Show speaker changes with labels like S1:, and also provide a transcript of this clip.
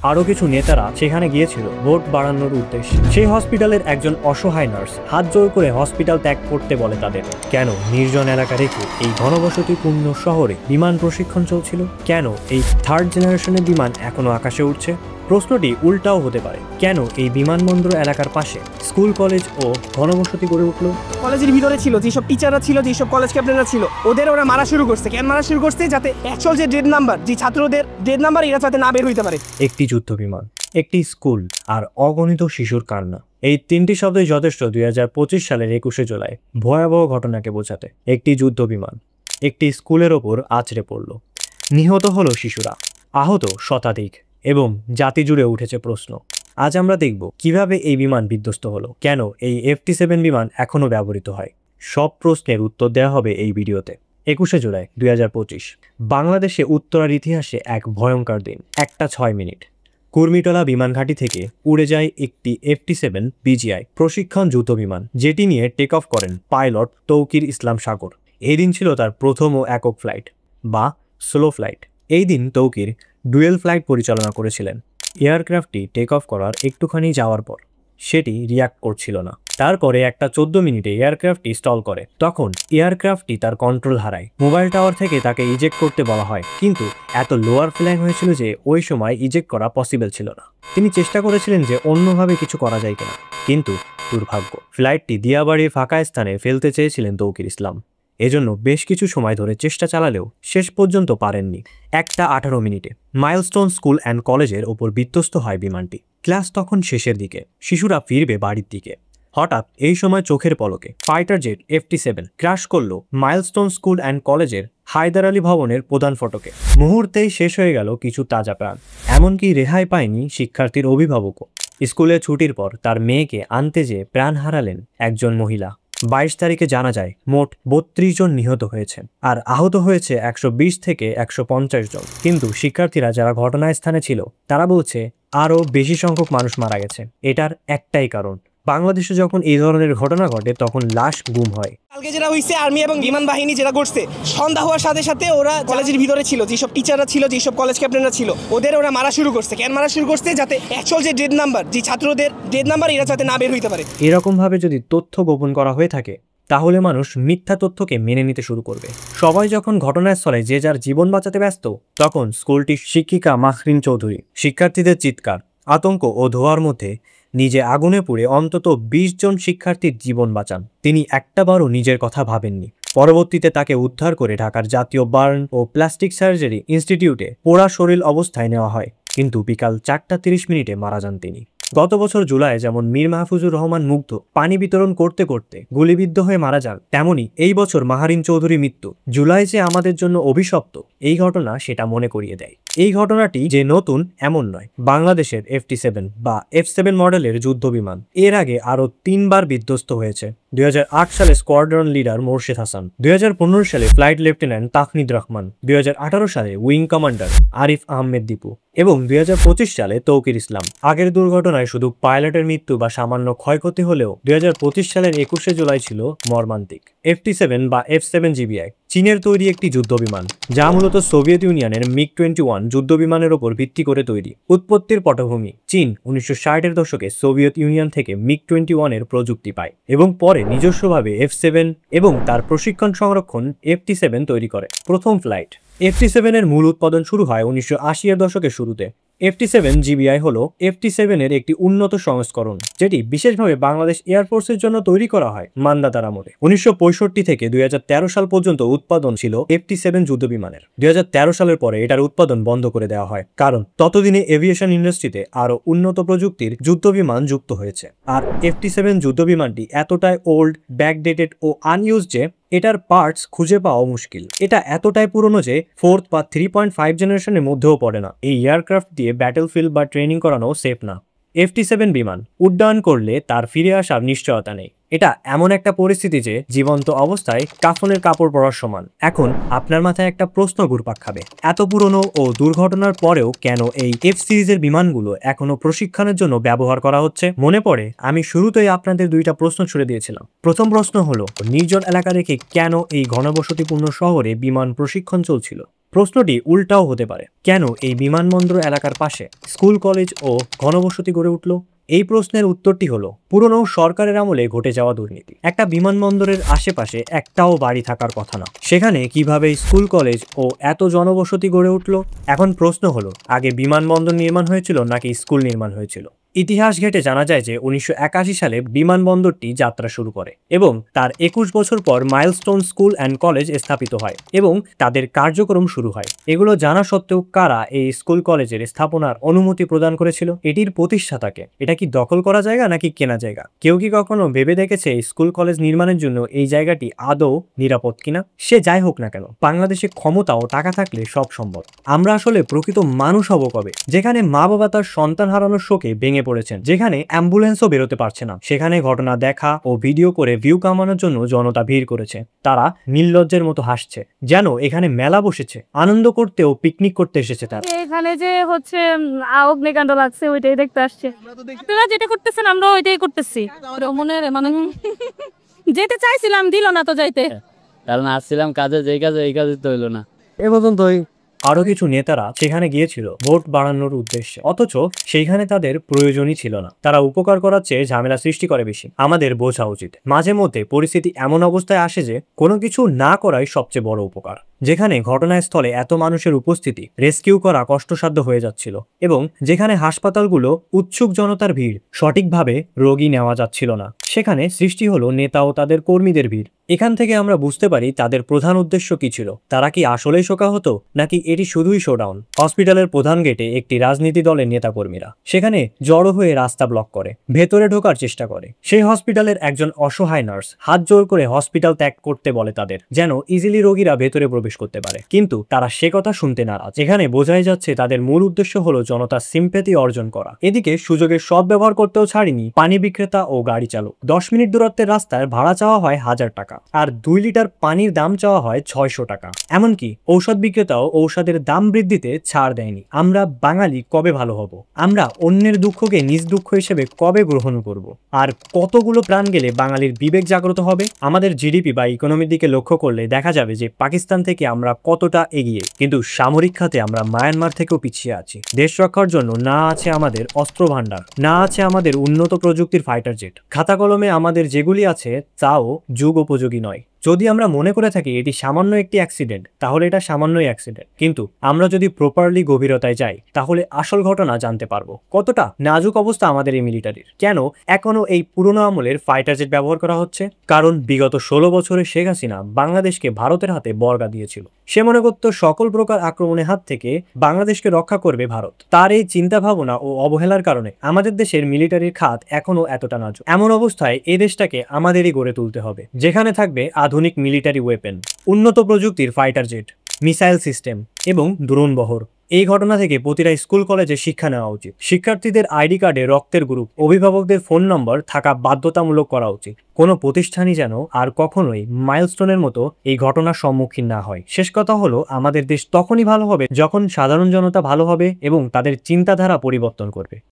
S1: আরো কিছু নেতারা সেখানে গিয়েছিল ভোট বাড়ানোর উদ্দেশ্যে। সেই হসপিটালের একজন অসহায় নার্স হাত জোর করে হসপিটাল ত্যাগ করতে বলে তাদের। কেন নির্জন এলাকা রেখে এই ঘনবসতিপূর্ণ শহরে বিমান প্রশিক্ষণ চলছিল? কেন এই থার্ড জেনারেশনের বিমান এখনো আকাশে উঠছে? প্রশ্নটি উল্টাও হতে পারে, কেন এই বিমানবন্দর এলাকার পাশে স্কুল কলেজ ও ঘনবসতি গড়ে উঠলো?
S2: কলেজের ভিতরে ছিল যেসব টিচাররা ছিল, যেসব কলেজ ক্যাপ্টেনরা ছিল, ওদের ওরা মারা শুরু করছে। কেন মারা শুরু করছে? যাতে অ্যাকচুয়াল যে ডেড নাম্বার, যে ছাত্রদের ডেড নাম্বার, এরা যাতে না বের হইতে পারে।
S1: একটি যুদ্ধ বিমান, একটি স্কুল আর অগণিত শিশুর কান্না, এই তিনটি শব্দই যথেষ্ট 2025 সালের 21শে জুলাই ভয়াবহ ঘটনাকে বোঝাতে। একটি যুদ্ধ বিমান একটি স্কুলের ওপর আছড়ে পড়ল, নিহত হলো শিশুরা, আহত শতাধিক, এবং জাতি জুড়ে উঠেছে প্রশ্ন। আজ আমরা দেখব কিভাবে এই বিমান বিধ্বস্ত হলো, কেন এই F-7 বিমান এখনো ব্যবহৃত হয়। সব প্রশ্নের উত্তর দেওয়া হবে এই ভিডিওতে। 21শে জুলাই 2025 বাংলাদেশে উত্তরার ইতিহাসে এক ভয়ঙ্কর দিন। 1টা 6 মিনিট কুর্মিটোলা বিমান ঘাঁটি থেকে উড়ে যায় একটি F-7 BGI প্রশিক্ষণ যুদ্ধ বিমান, যেটি নিয়ে টেক অফ করেন পাইলট তৌকির ইসলাম সাগর। এই দিন ছিল তার প্রথম ও একক ফ্লাইট বা স্লো ফ্লাইট। এই দিন তৌকির ডুয়েল ফ্লাইট পরিচালনা করেছিলেন। এয়ারক্রাফটটি টেক অফ করার একটুখানি যাওয়ার পর সেটি রিয়াক্ট করছিল না। তারপরে 1টা 14 মিনিটে এয়ারক্রাফটটি স্টল করে। তখন এয়ারক্রাফটটি তার কন্ট্রোল হারায়। মোবাইল টাওয়ার থেকে তাকে ইজেক্ট করতে বলা হয়, কিন্তু এত লোয়ার ফ্ল্যাং হয়েছিল যে ওই সময় ইজেক্ট করা পসিবল ছিল না। তিনি চেষ্টা করেছিলেন যে অন্যভাবে কিছু করা যায় কিনা, কিন্তু দুর্ভাগ্য, ফ্লাইটটি দিয়াবাড়ির ফাঁকা স্থানে ফেলতে চেয়েছিলেন তৌকির ইসলাম। এজন্য বেশ কিছু সময় ধরে চেষ্টা চালালেও শেষ পর্যন্ত পারেননি। 1টা 18 মিনিটে মাইলস্টোন স্কুল অ্যান্ড কলেজের ওপর বিধ্বস্ত হয় বিমানটি। ক্লাস তখন শেষের দিকে, শিশুরা ফিরবে বাড়ির দিকে। হঠাৎ এই সময় চোখের পলকে ফাইটার জেট F-7 ক্র্যাশ করল মাইলস্টোন স্কুল অ্যান্ড কলেজের হায়দার আলী ভবনের প্রধান ফটকে। মুহূর্তেই শেষ হয়ে গেল কিছু তাজা প্রাণ, এমনকি রেহাই পায়নি শিক্ষার্থীর অভিভাবকও। স্কুলে ছুটির পর তার মেয়েকে আনতে যেয়ে প্রাণ হারালেন একজন মহিলা। 22 তারিখে জানা যায় মোট 32 জন নিহত হয়েছে, আর আহত হয়েছে 120 থেকে 150 জন। কিন্তু শিক্ষার্থীরা যারা ঘটনাস্থানে ছিল তারা বলছে আরও বেশি সংখ্যক মানুষ মারা গেছে। এটার একটাই কারণ, বাংলাদেশে যখন এই ধরনের ঘটনা ঘটে তখন লাশ গুম হয়।
S2: কালকে যেটা হয়েছে, আর্মি এবং বিমান বাহিনী যেটা করছে, সন্ধ্যা হওয়ার সাথে সাথে ওরা কলেজের ভিতরে ছিল যেসব টিচাররা ছিল, যেসব কলেজ ক্যাপ্টেনরা ছিল, ওদের ওরা মারা শুরু করছে। কেন মারা শুরু করছে? যাতে অ্যাকচুয়াল যে ডেড নাম্বার, যে ছাত্রদের ডেড নাম্বার, এরা যাতে না বের হইতে পারে।
S1: এরকম ভাবে যদি তথ্য গোপন করা হয়ে থাকে তাহলে মানুষ মিথ্যা তথ্যকে মেনে নিতে শুরু করবে। সবাই যখন ঘটনাস্থলে যে যার জীবন বাঁচাতে ব্যস্ত, তখন স্কুলটির শিক্ষিকা মাহরিন চৌধুরী শিক্ষার্থীদের চিৎকার, আতঙ্ক ও ধোঁয়ার মধ্যে নিজে আগুনে পুড়ে অন্তত 20 জন শিক্ষার্থীর জীবন বাঁচান। তিনি একটাবারও নিজের কথা ভাবেননি। পরবর্তীতে তাকে উদ্ধার করে ঢাকার জাতীয় বার্ন ও প্লাস্টিক সার্জারি ইনস্টিটিউটে পোড়া শরীর অবস্থায় নেওয়া হয়, কিন্তু বিকাল 4টা 30 মিনিটে মারা যান তিনি। গত বছর জুলাই যেমন মীর মাহফুজুর রহমান মুগ্ধ পানি বিতরণ করতে করতে গুলিবিদ্ধ হয়ে মারা যান, তেমনি এই বছর মাহরিন চৌধুরী মৃত্যু। জুলাই যে আমাদের জন্য অভিশপ্ত, এই ঘটনা সেটা মনে করিয়ে দেয়। এই ঘটনাটি যে নতুন এমন নয়। বাংলাদেশের F-7 বা F-7 মডেলের যুদ্ধ বিমান এর আগে আরও 3বার বিধ্বস্ত হয়েছে। 2008 সালে স্কোয়াড্রন লিডার মোর্শেদ হাসান, 2015 সালে ফ্লাইট লেফটেন্যান্ট তাকনিদ রহমান, 2018 সালে উইং কমান্ডার আরিফ আহমেদ দীপু এবং 2025 সালে তৌকির ইসলাম। আগের দুর্ঘটনায় শুধু পাইলটের মৃত্যু বা সামান্য ক্ষয়ক্ষতি হলেও 2025 সালের 21শে জুলাই ছিল মর্মান্তিক। F-7 বা F-7 GBI চীনের তৈরি একটি যুদ্ধবিমান, যা মূলত সোভিয়েত ইউনিয়নের MiG-21 যুদ্ধবিমানের ওপর ভিত্তি করে তৈরি। উৎপত্তির পটভূমি চীন 1960-এর দশকে সোভিয়েত ইউনিয়ন থেকে MiG-21 এর প্রযুক্তি পায় এবং পরে নিজস্বভাবে F-7 এবং তার প্রশিক্ষণ সংরক্ষণ F-7 তৈরি করে। প্রথম ফ্লাইট F-7 এর মূল উৎপাদন শুরু হয় 1980-এর দশকের শুরুতে। F-7 GBI হলো F-7 এর একটি উন্নত সংস্করণ, যেটি বিশেষভাবে বাংলাদেশ এয়ারফোর্সের জন্য তৈরি করা হয় মান্দাতার আমলে। 1965 থেকে 2013 সাল পর্যন্ত উৎপাদন ছিল F-7 যুদ্ধ বিমানের। 2013 সালের পরে এটার উৎপাদন বন্ধ করে দেওয়া হয়, কারণ ততদিনে এভিয়েশন ইন্ডাস্ট্রিতে আরও উন্নত প্রযুক্তির যুদ্ধ বিমান যুক্ত হয়েছে। আর F-7 যুদ্ধ বিমানটি এতটাই ওল্ড, ব্যাকডেটেড ও আনইউজ যে এটার পার্টস খুঁজে পাওয়া মুশকিল। এটা এতটাই পুরনো যে 4th বা 3.5 জেনারেশনের মধ্যেও পড়ে না। এই এয়ারক্রাফট দিয়ে ব্যাটেলফিল্ড বা ট্রেনিং করানো সেফ না। F-7 বিমান উড্ডয়ন করলে তার ফিরে আসার নিশ্চয়তা নেই। এটা এমন একটা পরিস্থিতি যে জীবন্ত অবস্থায় কাফনের কাপড় পরার সমান। এখন আপনার মাথায় একটা প্রশ্ন ঘুরপাক খাবে, এত পুরনো ও দুর্ঘটনার পরেও কেন এই F সিরিজের বিমানগুলো এখনো প্রশিক্ষণের জন্য ব্যবহার করা হচ্ছে? মনে পড়ে আমি শুরুতেই আপনাদের 2টা প্রশ্ন ছুড়ে দিয়েছিলাম। প্রথম প্রশ্ন হলো, নির্জন এলাকা রেখে কেন এই ঘনবসতিপূর্ণ শহরে বিমান প্রশিক্ষণ চলছিল? প্রশ্নটি উল্টাও হতে পারে, কেন এই বিমানবন্দর এলাকার পাশে স্কুল, কলেজ ও ঘনবসতি গড়ে উঠল? এই প্রশ্নের উত্তরটি হলো পুরনো সরকারের আমলে ঘটে যাওয়া দুর্নীতি। একটা বিমানবন্দরের আশেপাশে একটাও বাড়ি থাকার কথা না, সেখানে কিভাবে স্কুল, কলেজ ও এত জনবসতি গড়ে উঠল? এখন প্রশ্ন হলো, আগে বিমানবন্দর নির্মাণ হয়েছিল নাকি স্কুল নির্মাণ হয়েছিল? ইতিহাস ঘেটে জানা যায় যে 1981 সালে বিমানবন্দরটি যাত্রা শুরু করে এবং তার 21 বছর পর মাইলস্টোন স্কুল অ্যান্ড কলেজ স্থাপিত হয় এবং তাদের কার্যক্রম শুরু হয়। এগুলো জানা সত্ত্বেও কারা এই স্কুল কলেজের স্থাপনার অনুমতি প্রদান করেছিল? এটির প্রতিষ্ঠাতাকে? এটা কি দখল করা জায়গা নাকি কেনা জায়গা? কেউ কি কখনো ভেবে দেখেছে স্কুল কলেজ নির্মাণের জন্য এই জায়গাটি আদৌ নিরাপদ কিনা? সে যাই হোক না কেন, বাংলাদেশে ক্ষমতা ও টাকা থাকলে সব সম্ভব। আমরা আসলে প্রকৃত মানুষ হব কবে? যেখানে মা বাবা তার সন্তান হারানোর শোকে ভেঙে পড়েছেন, যেখানে অ্যাম্বুলেন্সও বেরোতে পারছে না, সেখানে ঘটনা দেখা ও ভিডিও করে ভিউ কামানোর জন্য জনতা ভিড় করেছে। তারা নির্লজ্জের মতো হাসছে, যেন এখানে মেলা বসেছে, আনন্দ করতে ও পিকনিক করতে এসেছে তারা।
S3: এখানে যে হচ্ছে অগ্নিকাণ্ড লাগছে ওইটাই দেখতে আসছে। আপনারা যেটা করতেছেন আমরা ওইটাই করতেছি। ভ্রমণের মানে যেতে চাইছিলাম, দিল না তো যাইতে,
S4: কারণ আসছিলাম কাজে, যেই কাজে এই কাজে তো হইলো না।
S1: এ পর্যন্তই। আরো কিছু নেতারা সেখানে গিয়েছিল ভোট বাড়ানোর উদ্দেশ্যে, অথচ সেইখানে তাদের প্রয়োজনই ছিল না। তারা উপকার করার চেয়ে ঝামেলা সৃষ্টি করে বেশি। আমাদের বোঝা উচিত, মাঝে মধ্যে পরিস্থিতি এমন অবস্থায় আসে যে কোনো কিছু না করাই সবচেয়ে বড় উপকার। যেখানে ঘটনাস্থলে এত মানুষের উপস্থিতি, রেস্কিউ করা কষ্টসাধ্য হয়ে যাচ্ছিল এবং যেখানে হাসপাতালগুলো উৎসুক জনতার ভিড়, সঠিকভাবে রোগী নেওয়া যাচ্ছিল না, সেখানে সৃষ্টি হলো নেতা ও তাদের কর্মীদের ভিড়। এখান থেকে আমরা বুঝতে পারি তাদের প্রধান উদ্দেশ্য কি ছিল। তারা কি আসলেই শোকাহত নাকি এটি শুধুই শোডাউন? হসপিটালের প্রধান গেটে একটি রাজনীতি দলের নেতাকর্মীরা সেখানে জড়ো হয়ে রাস্তা ব্লক করে, ভেতরে ঢোকার চেষ্টা করে। সেই হসপিটালের একজন অসহায় নার্স হাত জোর করে হসপিটাল ত্যাগ করতে বলে তাদের, যেন ইজিলি রোগীরা ভেতরে প্রবেশ করতে পারে, কিন্তু তারা সে কথা শুনতে নারাজ। এখানে বোঝাই যাচ্ছে তাদের মূল উদ্দেশ্য হলো জনতার সিম্প্যাথি অর্জন করা। এদিকে সুযোগের সদ্ব্যবহার করতেও ছাড়িনি পানি বিক্রেতা ও গাড়ি চালক। 10 মিনিট দূরত্বের রাস্তায় ভাড়া চাওয়া হয় 1000 টাকা, আর 2 লিটার পানির দাম চাওয়া হয় 600 টাকা। এমনকি ঔষধ বিক্রেতাও ঔষধের দাম বৃদ্ধিতে ছাড় দেয়নি। আমরা বাঙালি কবে ভালো হব? আমরা অন্যের দুঃখকে নিজ দুঃখ হিসেবে কবে গ্রহণ করব? আর কতগুলো প্রাণ গেলে বাঙালির বিবেক জাগ্রত হবে? আমাদের জিডিপি বা ইকোনমির দিকে লক্ষ্য করলে দেখা যাবে যে পাকিস্তান থেকে আমরা কতটা এগিয়ে, কিন্তু সামরিক খাতে আমরা মায়ানমার থেকেও পিছিয়ে আছি। দেশ রক্ষার জন্য না আছে আমাদের অস্ত্র ভান্ডার, না আছে আমাদের উন্নত প্রযুক্তির ফাইটার জেট। খাতা কলমে আমাদের যেগুলি আছে তাও যুগ উপযোগী নয়। যদি আমরা মনে করে থাকি এটি সামান্য একটি অ্যাক্সিডেন্ট, তাহলে এটা সামান্যই অ্যাক্সিডেন্ট। কিন্তু আমরা যদি প্রপারলি গভীরতায় যাই, তাহলে আসল ঘটনা জানতে পারবো কতটা নাজুক অবস্থা আমাদের এই মিলিটারির। কেন এখনো এই পুরনো আমলের ফাইটার জেট ব্যবহার করা হচ্ছে? কারণ বিগত 16 বছরে শেখ হাসিনা বাংলাদেশকে ভারতের হাতে বর্গা দিয়েছিল। সে মনে করত সকল প্রকার আক্রমণের হাত থেকে বাংলাদেশকে রক্ষা করবে ভারত। তার এই চিন্তা ভাবনা ও অবহেলার কারণে আমাদের দেশের মিলিটারির খাত এখনো এতটা নাজুক। এমন অবস্থায় এই দেশটাকে আমাদেরই গড়ে তুলতে হবে, যেখানে থাকবে আধুনিক মিলিটারি ওয়েপেন, উন্নত প্রযুক্তির ফাইটার জেট, মিসাইল সিস্টেম এবং ড্রোন বহর। এই ঘটনা থেকে প্রতিটা স্কুল কলেজে শিক্ষা নেওয়া উচিত। শিক্ষার্থীদের আইডি কার্ডে রক্তের গ্রুপ, অভিভাবকদের ফোন নম্বর থাকা বাধ্যতামূলক করা উচিত। কোনো প্রতিষ্ঠানই যেন আর কখনোই মাইলস্টোনের মতো এই ঘটনার সম্মুখীন না হয়। শেষ কথা হলো, আমাদের দেশ তখনই ভালো হবে যখন সাধারণ জনতা ভালো হবে এবং তাদের চিন্তাধারা পরিবর্তন করবে।